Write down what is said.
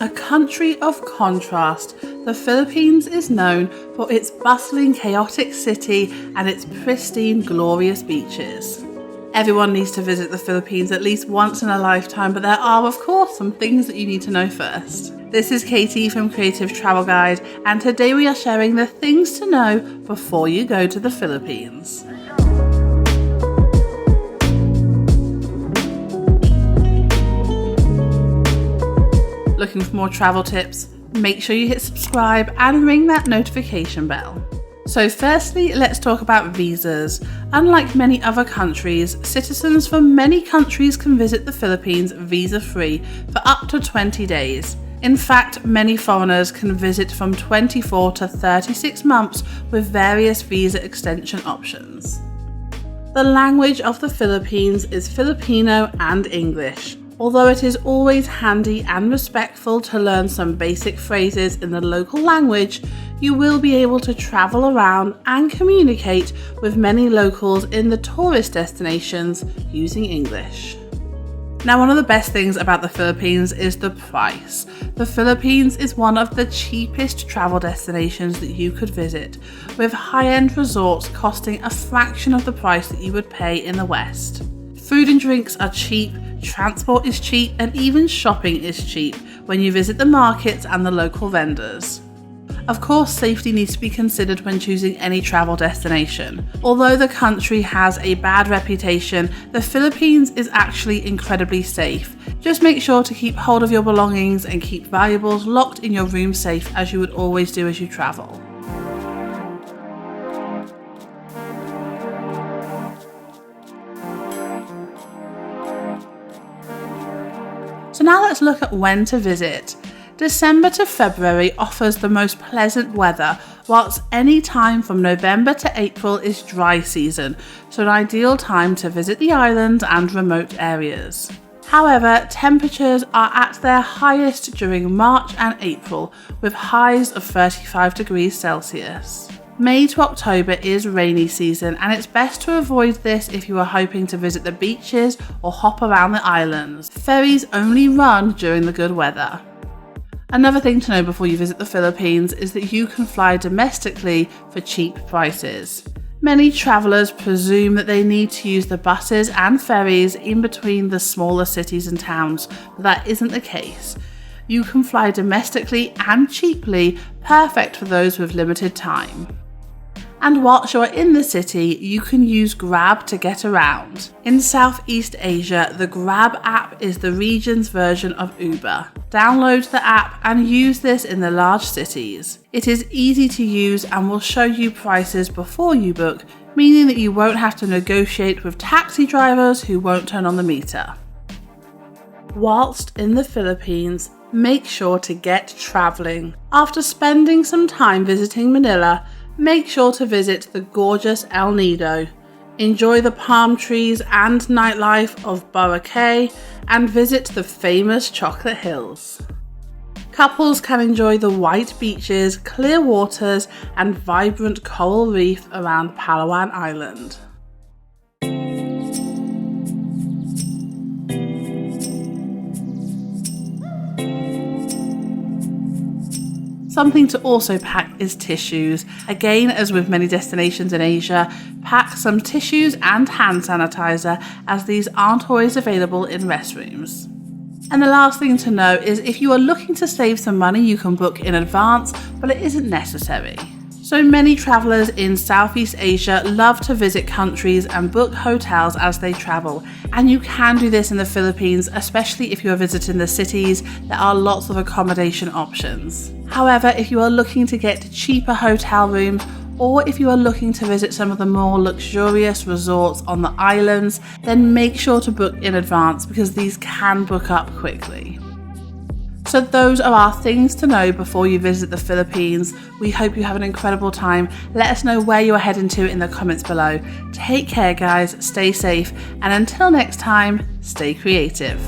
A country of contrast, the Philippines is known for its bustling, chaotic city and its pristine, glorious beaches. Everyone needs to visit the Philippines at least once in a lifetime, but there are, of course, some things that you need to know first. This is Katie from Creative Travel Guide, and today we are sharing the things to know before you go to the Philippines. Looking for more travel tips? Make sure you hit subscribe and ring that notification bell. So firstly, let's talk about visas. Unlike many other countries, citizens from many countries can visit the Philippines visa-free for up to 20 days. In fact, many foreigners can visit from 24 to 36 months with various visa extension options. The language of the Philippines is Filipino and English. Although it is always handy and respectful to learn some basic phrases in the local language, you will be able to travel around and communicate with many locals in the tourist destinations using English. Now, one of the best things about the Philippines is the price. The Philippines is one of the cheapest travel destinations that you could visit, with high-end resorts costing a fraction of the price that you would pay in the West. Food and drinks are cheap, transport is cheap, and even shopping is cheap when you visit the markets and the local vendors. Of course, safety needs to be considered when choosing any travel destination. Although the country has a bad reputation, the Philippines is actually incredibly safe. Just make sure to keep hold of your belongings and keep valuables locked in your room safe, as you would always do as you travel. So now let's look at when to visit. December to February offers the most pleasant weather, whilst any time from November to April is dry season, so an ideal time to visit the islands and remote areas. However, temperatures are at their highest during March and April, with highs of 35 degrees Celsius. May to October is rainy season, and it's best to avoid this if you are hoping to visit the beaches or hop around the islands. Ferries only run during the good weather. Another thing to know before you visit the Philippines is that you can fly domestically for cheap prices. Many travellers presume that they need to use the buses and ferries in between the smaller cities and towns, but that isn't the case. You can fly domestically and cheaply, perfect for those with limited time. And whilst you're in the city, you can use Grab to get around. In Southeast Asia, the Grab app is the region's version of Uber. Download the app and use this in the large cities. It is easy to use and will show you prices before you book, meaning that you won't have to negotiate with taxi drivers who won't turn on the meter. Whilst in the Philippines, make sure to get travelling. After spending some time visiting Manila, make sure to visit the gorgeous El Nido. Enjoy the palm trees and nightlife of Boracay and visit the famous Chocolate Hills. Couples can enjoy the white beaches, clear waters, and vibrant coral reef around Palawan Island. Something to also pack is tissues. Again, as with many destinations in Asia, pack some tissues and hand sanitizer, as these aren't always available in restrooms. And the last thing to know is if you are looking to save some money, you can book in advance, but it isn't necessary. So many travellers in Southeast Asia love to visit countries and book hotels as they travel, and you can do this in the Philippines, especially if you are visiting the cities. There are lots of accommodation options. However, if you are looking to get cheaper hotel rooms, or if you are looking to visit some of the more luxurious resorts on the islands, then make sure to book in advance, because these can book up quickly. So those are our things to know before you visit the Philippines. We hope you have an incredible time. Let us know where you are heading to in the comments below. Take care, guys, stay safe, and until next time, stay creative.